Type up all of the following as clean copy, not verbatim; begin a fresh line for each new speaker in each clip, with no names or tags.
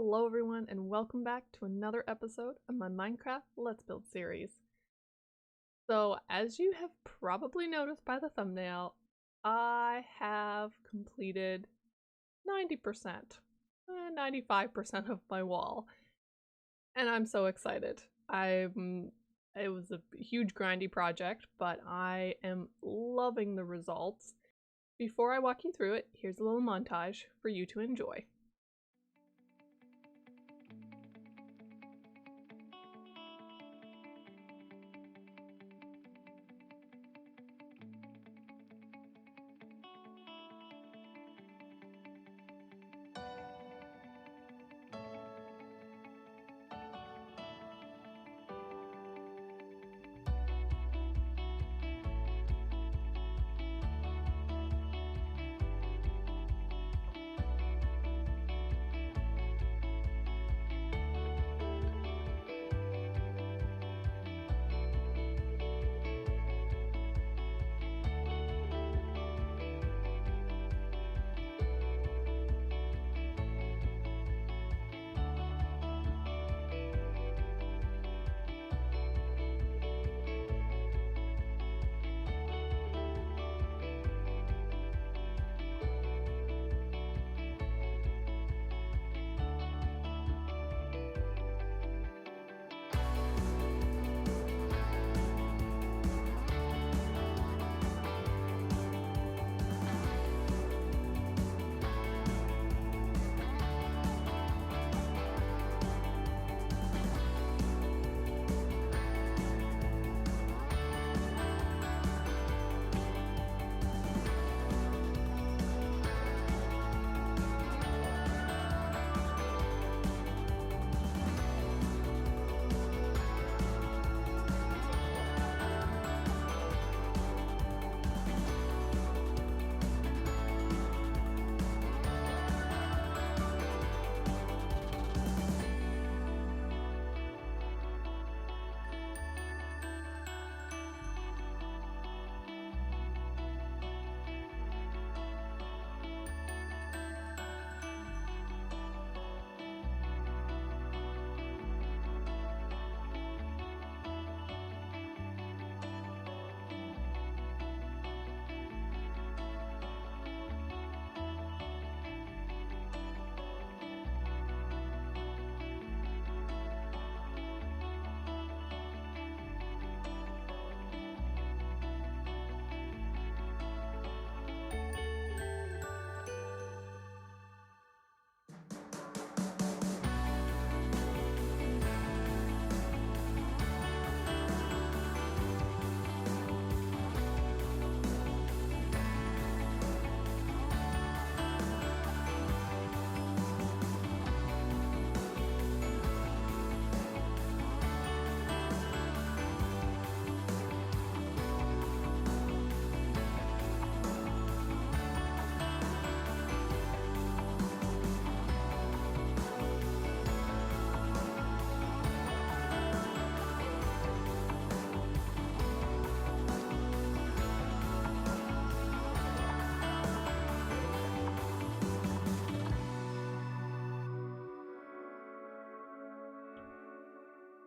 Hello everyone and welcome back to another episode of my Minecraft Let's Build series. So as you have probably noticed by the thumbnail, I have completed 90%, 95% of my wall. And I'm so excited. It was a huge grindy project, but I am loving the results. Before I walk you through it, here's a little montage for you to enjoy.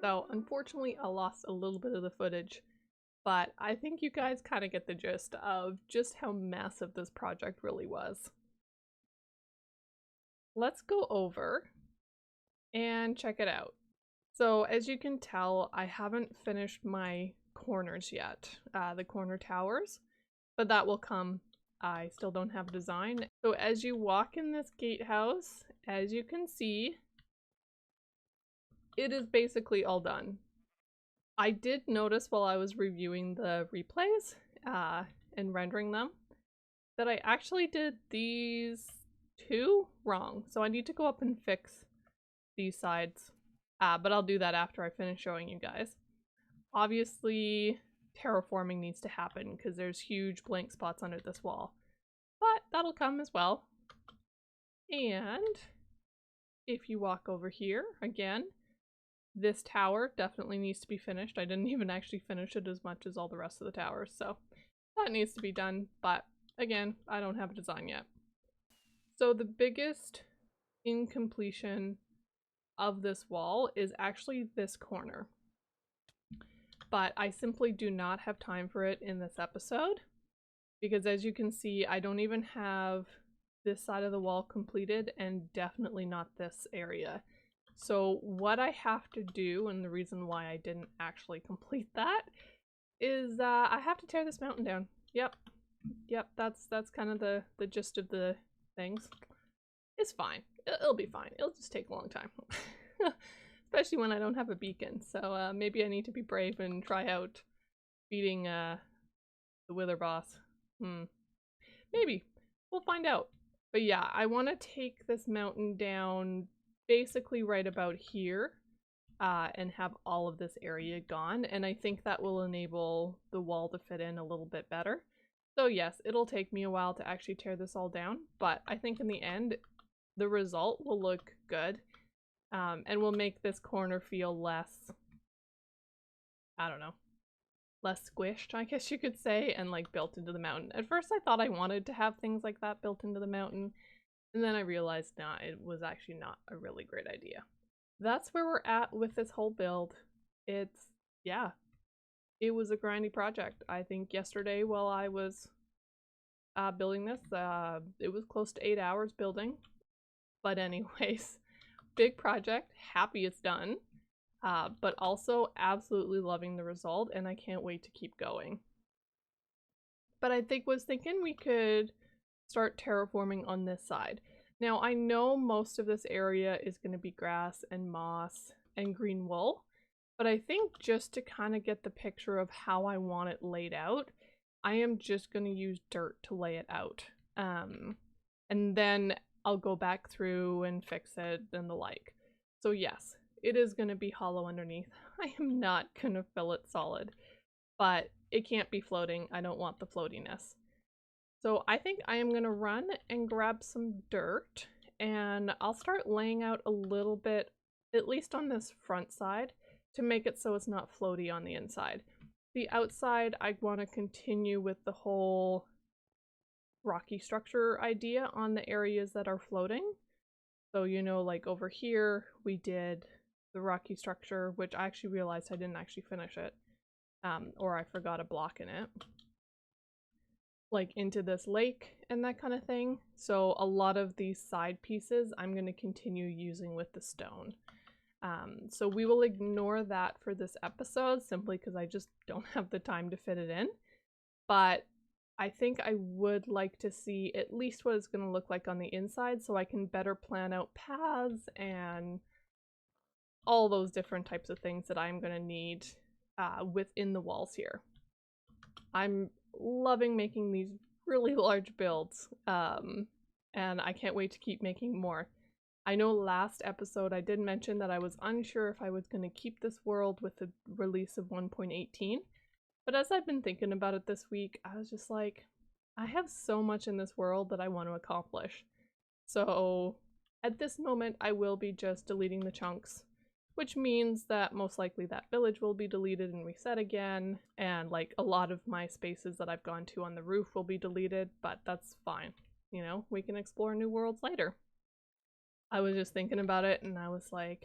So unfortunately I lost a little bit of the footage, but I think you guys kind of get the gist of just how massive this project really was. Let's go over and check it out. So as you can tell, I haven't finished my corners yet, the corner towers, but that will come. I still don't have a design. So as you walk in this gatehouse, as you can see, it is basically all done. I did notice while I was reviewing the replays and rendering them that I actually did these two wrong. So I need to go up and fix these sides, but I'll do that after I finish showing you guys. Obviously, terraforming needs to happen because there's huge blank spots under this wall, but that'll come as well. And if you walk over here again, this tower definitely needs to be finished. I didn't even actually finish it as much as all the rest of the towers, so that needs to be done, but again, I don't have a design yet. So the biggest incompletion of this wall is actually this corner. But I simply do not have time for it in this episode, because as you can see, I don't even have this side of the wall completed, and definitely not this area. So what I have to do, and the reason why I didn't actually complete that, is I have to tear this mountain down. Yep, that's kind of the gist of the things. It's fine. It'll be fine. It'll just take a long time. Especially when I don't have a beacon. So maybe I need to be brave and try out beating the Wither boss. Maybe. We'll find out. But yeah, I want to take this mountain down basically right about here and have all of this area gone. And I think that will enable the wall to fit in a little bit better. So yes, it'll take me a while to actually tear this all down, but I think in the end, the result will look good. And will make this corner feel less, I don't know, less squished, I guess you could say, and like built into the mountain. At first I thought I wanted to have things like that built into the mountain, and then I realized nah, it was actually not a really great idea. That's where we're at with this whole build. It's, yeah, it was a grindy project. I think yesterday while I was building this, it was close to 8 hours building. But anyways, big project, happy it's done. But also absolutely loving the result, and I can't wait to keep going. But I was thinking we could start terraforming on this side. Now I know most of this area is going to be grass and moss and green wool, but I think just to kind of get the picture of how I want it laid out, I am just going to use dirt to lay it out. And then I'll go back through and fix it and the like. So yes, it is going to be hollow underneath. I am not going to fill it solid, but it can't be floating. I don't want the floatiness. So I think I am going to run and grab some dirt, and I'll start laying out a little bit, at least on this front side, to make it so it's not floaty on the inside. The outside, I want to continue with the whole rocky structure idea on the areas that are floating. So, you know, like over here, we did the rocky structure, which I actually realized I didn't actually finish it, or I forgot a block in it, like into this lake and that kind of thing. So a lot of these side pieces I'm going to continue using with the stone. So we will ignore that for this episode simply because I just don't have the time to fit it in. But I think I would like to see at least what it's going to look like on the inside so I can better plan out paths and all those different types of things that I'm going to need within the walls here. I'm loving making these really large builds, and I can't wait to keep making more. I know last episode I did mention that I was unsure if I was going to keep this world with the release of 1.18, but as I've been thinking about it this week, I was just like, I have so much in this world that I want to accomplish. So at this moment, I will be just deleting the chunks, which means that most likely that village will be deleted and reset again, and like a lot of my spaces that I've gone to on the roof will be deleted, but that's fine. You know, we can explore new worlds later. I was just thinking about it and I was like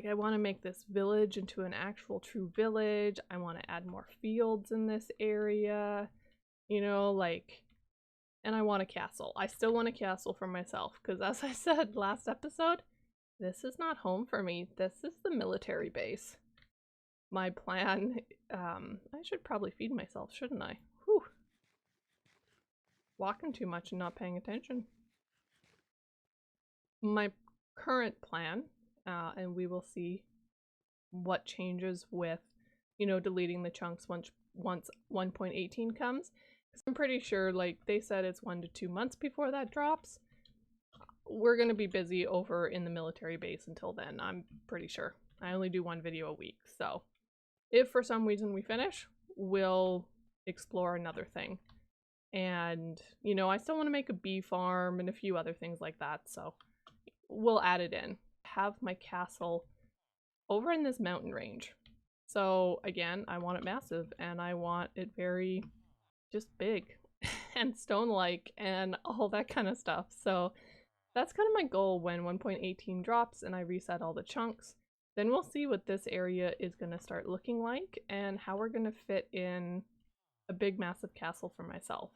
I want to make this village into an actual true village. I want to add more fields in this area, you know, like, and I want a castle. I still want a castle for myself because as I said last episode, this is not home for me. This is the military base. My plan, I should probably feed myself, shouldn't I? Whew. Walking too much and not paying attention. My current plan, and we will see what changes with, you know, deleting the chunks once 1.18 comes. Because I'm pretty sure, like, they said it's 1 to 2 months before that drops. We're going to be busy over in the military base until then, I'm pretty sure. I only do 1 video a week, so if for some reason we finish, we'll explore another thing. And, you know, I still want to make a bee farm and a few other things like that, so we'll add it in. Have my castle over in this mountain range. So again, I want it massive and I want it very just big and stone-like and all that kind of stuff. So that's kind of my goal when 1.18 drops and I reset all the chunks. Then we'll see what this area is going to start looking like and how we're going to fit in a big massive castle for myself.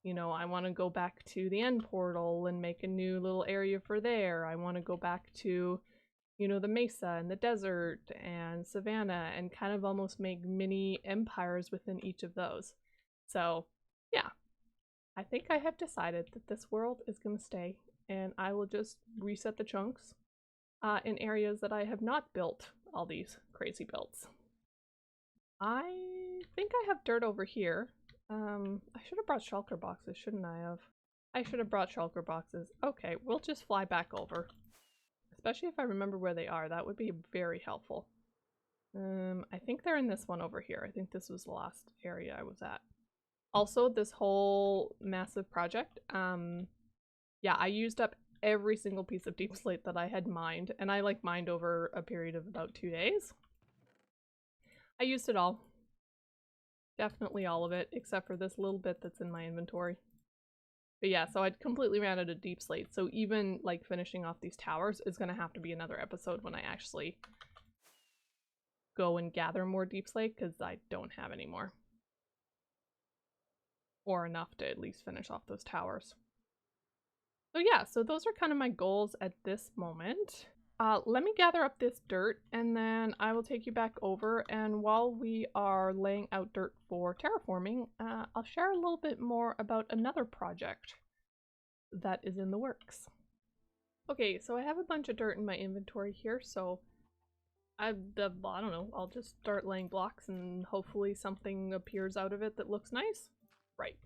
You know, I want to go back to the end portal and make a new little area for there. I want to go back to, you know, the mesa and the desert and savannah and kind of almost make mini empires within each of those. So yeah, I think I have decided that this world is going to stay, and I will just reset the chunks in areas that I have not built all these crazy builds. I think I have dirt over here. I should have brought shulker boxes, shouldn't I have? I should have brought shulker boxes. Okay, we'll just fly back over. Especially if I remember where they are, that would be very helpful. I think they're in this one over here. I think this was the last area I was at. Also, this whole massive project, yeah, I used up every single piece of Deepslate that I had mined, and I like mined over a period of about 2 days. I used it all. Definitely all of it, except for this little bit that's in my inventory. But yeah, so I completely ran out of Deepslate, so even like finishing off these towers is going to have to be another episode when I actually go and gather more Deepslate, because I don't have any more. Or enough to at least finish off those towers. So yeah, so those are kind of my goals at this moment. Let me gather up this dirt and then I will take you back over, and while we are laying out dirt for terraforming, I'll share a little bit more about another project that is in the works. Okay, so I have a bunch of dirt in my inventory here, so I don't know, I'll just start laying blocks and hopefully something appears out of it that looks nice. Right.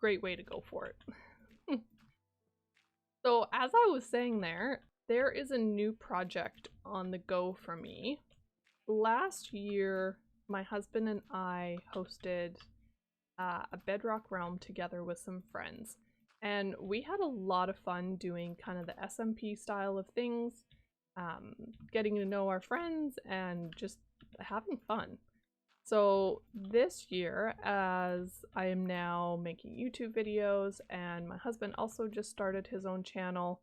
Great way to go for it. So as I was saying there is a new project on the go for me. Last year, my husband and I hosted a Bedrock Realm together with some friends. And we had a lot of fun doing kind of the SMP style of things, getting to know our friends and just having fun. So this year, as I am now making YouTube videos and my husband also just started his own channel,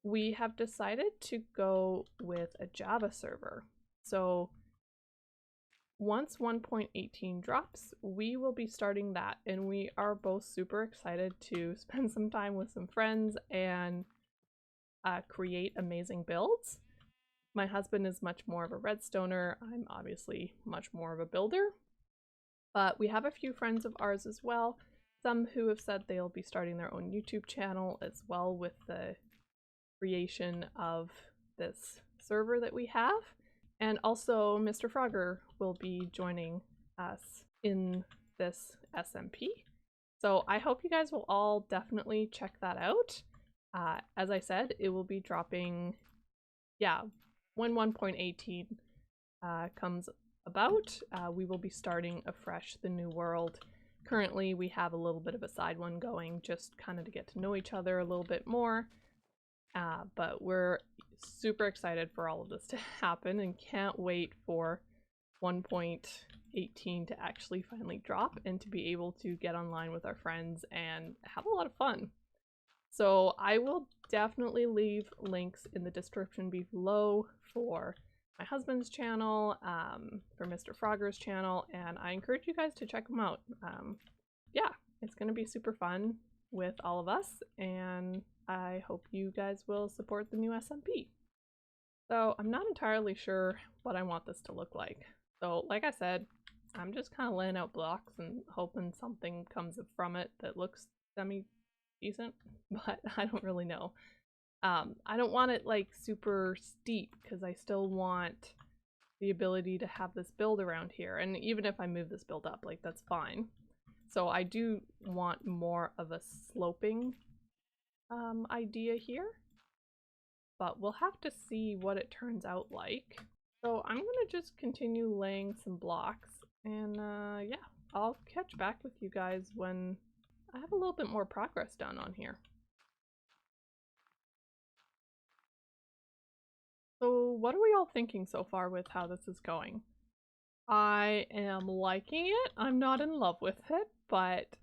we have decided to go with a Java server. So once 1.18 drops, we will be starting that, and we are both super excited to spend some time with some friends and create amazing builds. My husband is much more of a redstoner. I'm obviously much more of a builder. But we have a few friends of ours as well, some who have said they'll be starting their own YouTube channel as well with the creation of this server that we have. And also Mr. Frogger will be joining us in this SMP. So I hope you guys will all definitely check that out. As I said, it will be dropping, yeah, when 1.18 comes about, we will be starting afresh the new world. Currently, we have a little bit of a side one going, just kind of to get to know each other a little bit more. But we're super excited for all of this to happen and can't wait for 1.18 to actually finally drop and to be able to get online with our friends and have a lot of fun. So I will definitely leave links in the description below for my husband's channel, for Mr. Frogger's channel, and I encourage you guys to check them out. Yeah, it's going to be super fun with all of us, and I hope you guys will support the new SMP. So I'm not entirely sure what I want this to look like. So like I said, I'm just kind of laying out blocks and hoping something comes from it that looks semi-decent, but I don't really know. I don't want it like super steep because I still want the ability to have this build around here, and even if I move this build up, like that's fine. So I do want more of a sloping idea here, but we'll have to see what it turns out like. So I'm gonna just continue laying some blocks, and yeah, I'll catch back with you guys when I have a little bit more progress done on here. So what are we all thinking so far with how this is going? I am liking it. I'm not in love with it, but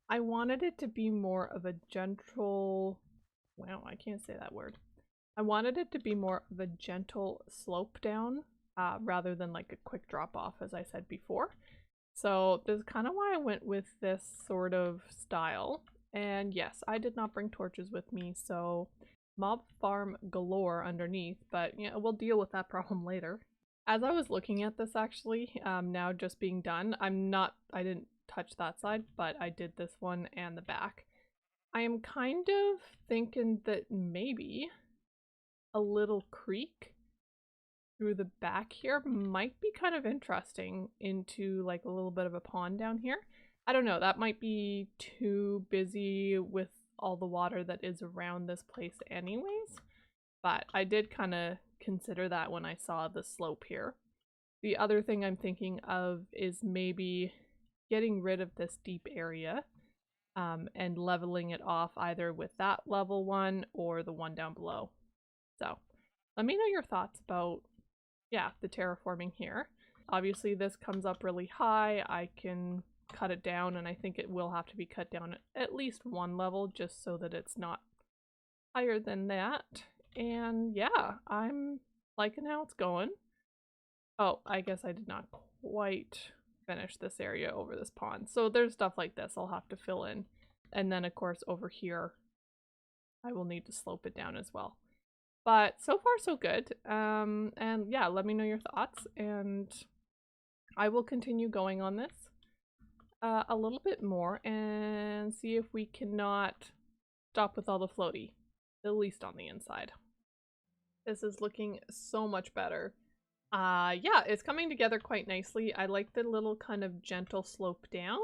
I wanted it to be more of a gentle wow, I can't say that word. I wanted it to be more of a gentle slope down rather than like a quick drop off, as I said before. So this is kind of why I went with this sort of style. And yes, I did not bring torches with me, so mob farm galore underneath, but yeah, we'll deal with that problem later. As I was looking at this actually, now just being done, I didn't touch that side, but I did this one and the back. I am kind of thinking that maybe a little creek through the back here might be kind of interesting into like a little bit of a pond down here. I don't know, that might be too busy with all the water that is around this place anyways, but I did kind of consider that when I saw the slope here. The other thing I'm thinking of is maybe getting rid of this deep area and leveling it off either with that level one or the one down below. So let me know your thoughts about, yeah, the terraforming here. Obviously this comes up really high. I can cut it down, and I think it will have to be cut down at least one level just so that it's not higher than that. And yeah, I'm liking how it's going. Oh, I guess I did not quite finish this area over this pond. So there's stuff like this I'll have to fill in. And then of course over here, I will need to slope it down as well. But so far so good. And yeah, let me know your thoughts, and I will continue going on this a little bit more and see if we cannot stop with all the floaty, at least on the inside. This is looking so much better. Yeah, it's coming together quite nicely. I like the little kind of gentle slope down.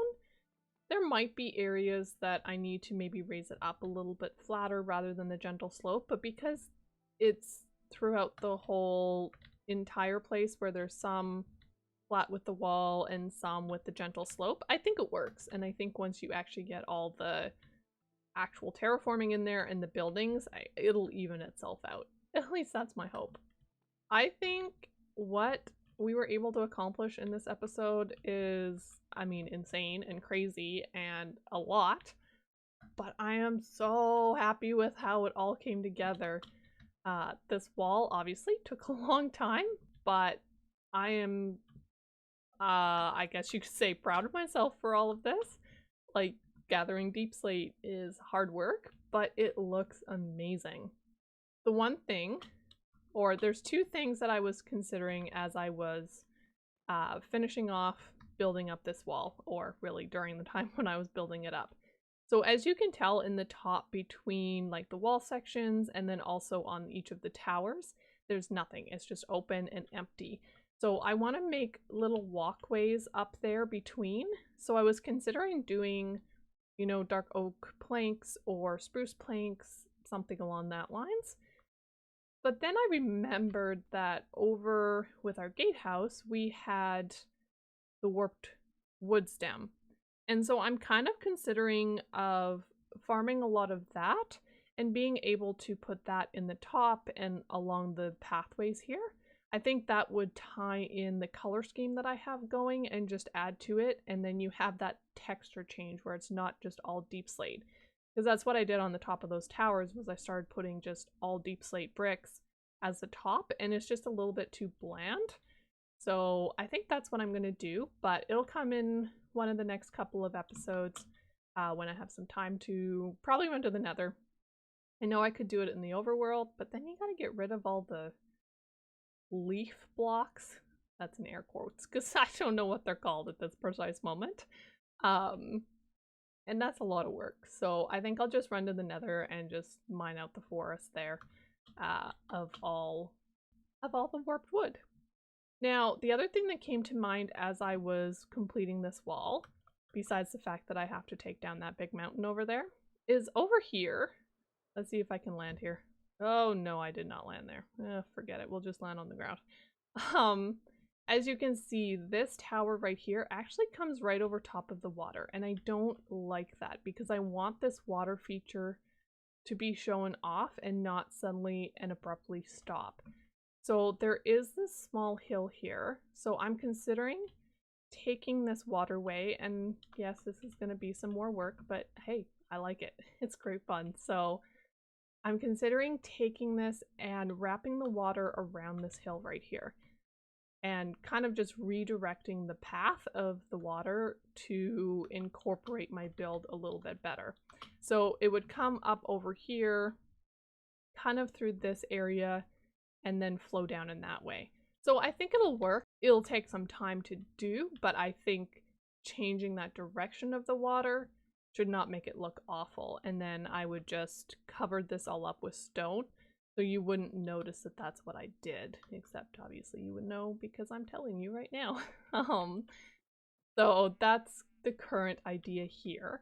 There might be areas that I need to maybe raise it up a little bit flatter rather than the gentle slope, but because it's throughout the whole entire place where there's some flat with the wall and some with the gentle slope, I think it works. And I think once you actually get all the actual terraforming in there and the buildings, it'll even itself out. At least that's my hope. I think what we were able to accomplish in this episode is, I mean, insane and crazy and a lot, but I am so happy with how it all came together. This wall obviously took a long time, but I am, I guess you could say, proud of myself for all of this. Like, gathering Deepslate is hard work, but it looks amazing. The one thing, or there's two things that I was considering as I was finishing off building up this wall, or really during the time when I was building it up. So as you can tell in the top between like the wall sections and then also on each of the towers, there's nothing. It's just open and empty. So I want to make little walkways up there between. So I was considering doing, you know, dark oak planks or spruce planks, something along that lines. But then I remembered that over with our gatehouse, we had the warped wood stem. And so I'm kind of considering of farming a lot of that and being able to put that in the top and along the pathways here. I think that would tie in the color scheme that I have going and just add to it. And then you have that texture change where it's not just all Deepslate. Because that's what I did on the top of those towers, was I started putting just all Deepslate bricks as the top, and it's just a little bit too bland. So I think that's what I'm going to do, but it'll come in one of the next couple of episodes when I have some time to probably run to the Nether. I know I could do it in the overworld, but then you got to get rid of all the leaf blocks. That's in air quotes, because I don't know what they're called at this precise moment. And that's a lot of work. So I think I'll just run to the Nether and just mine out the forest there of all the warped wood. Now, the other thing that came to mind as I was completing this wall, besides the fact that I have to take down that big mountain over there, is over here. Let's see if I can land here. Oh no, I did not land there. Forget it. We'll just land on the ground. As you can see, this tower right here actually comes right over top of the water, and I don't like that because I want this water feature to be shown off and not suddenly and abruptly stop. So there is this small hill here, so I'm considering taking this waterway, and yes, this is going to be some more work, but hey, I like it. It's great fun. So I'm considering taking this and wrapping the water around this hill right here and kind of just redirecting the path of the water to incorporate my build a little bit better. So it would come up over here, kind of through this area, and then flow down in that way. So I think it'll work. It'll take some time to do, but I think changing that direction of the water should not make it look awful. And then I would just cover this all up with stone so you wouldn't notice that that's what I did, except obviously you would know because I'm telling you right now. So that's the current idea here.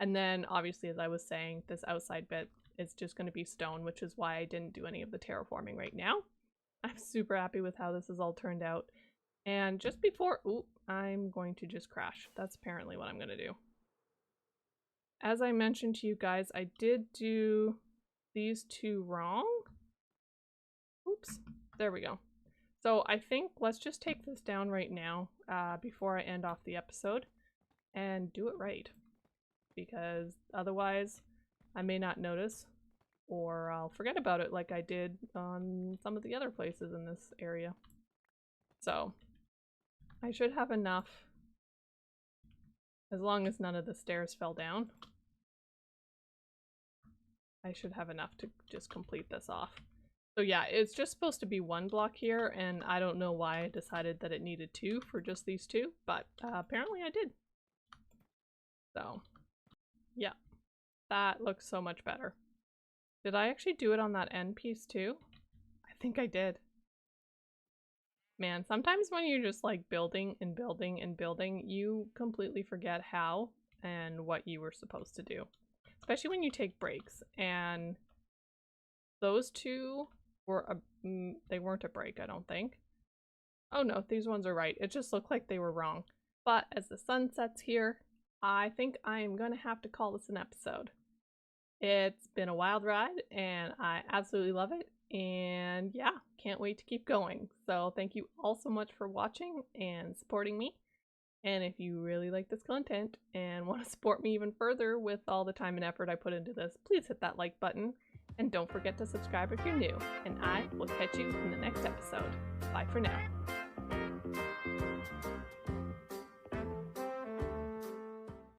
And then obviously, as I was saying, this outside bit is just going to be stone, which is why I didn't do any of the terraforming right now. I'm super happy with how this has all turned out. And just before, ooh, I'm going to just crash. That's apparently what I'm going to do. As I mentioned to you guys, I did do these two wrong. Oops, there we go. So I think let's just take this down right now before I end off the episode and do it right. Because otherwise I may not notice or I'll forget about it like I did on some of the other places in this area. So I should have enough, as long as none of the stairs fell down. I should have enough to just complete this off. So yeah, it's just supposed to be one block here, and I don't know why I decided that it needed two for just these two, but apparently I did. So yeah, that looks so much better. Did I actually do it on that end piece too? I think I did. Man, sometimes when you're just like building and building and building, you completely forget how and what you were supposed to do. Especially when you take breaks, and those two were they weren't a break, I don't think. Oh no, these ones are right. It just looked like they were wrong. But as the sun sets here, I think I am gonna have to call this an episode. It's been a wild ride and I absolutely love it, and yeah, can't wait to keep going. So thank you all so much for watching and supporting me. And if you really like this content and want to support me even further with all the time and effort I put into this, please hit that like button. And don't forget to subscribe if you're new. And I will catch you in the next episode. Bye for now.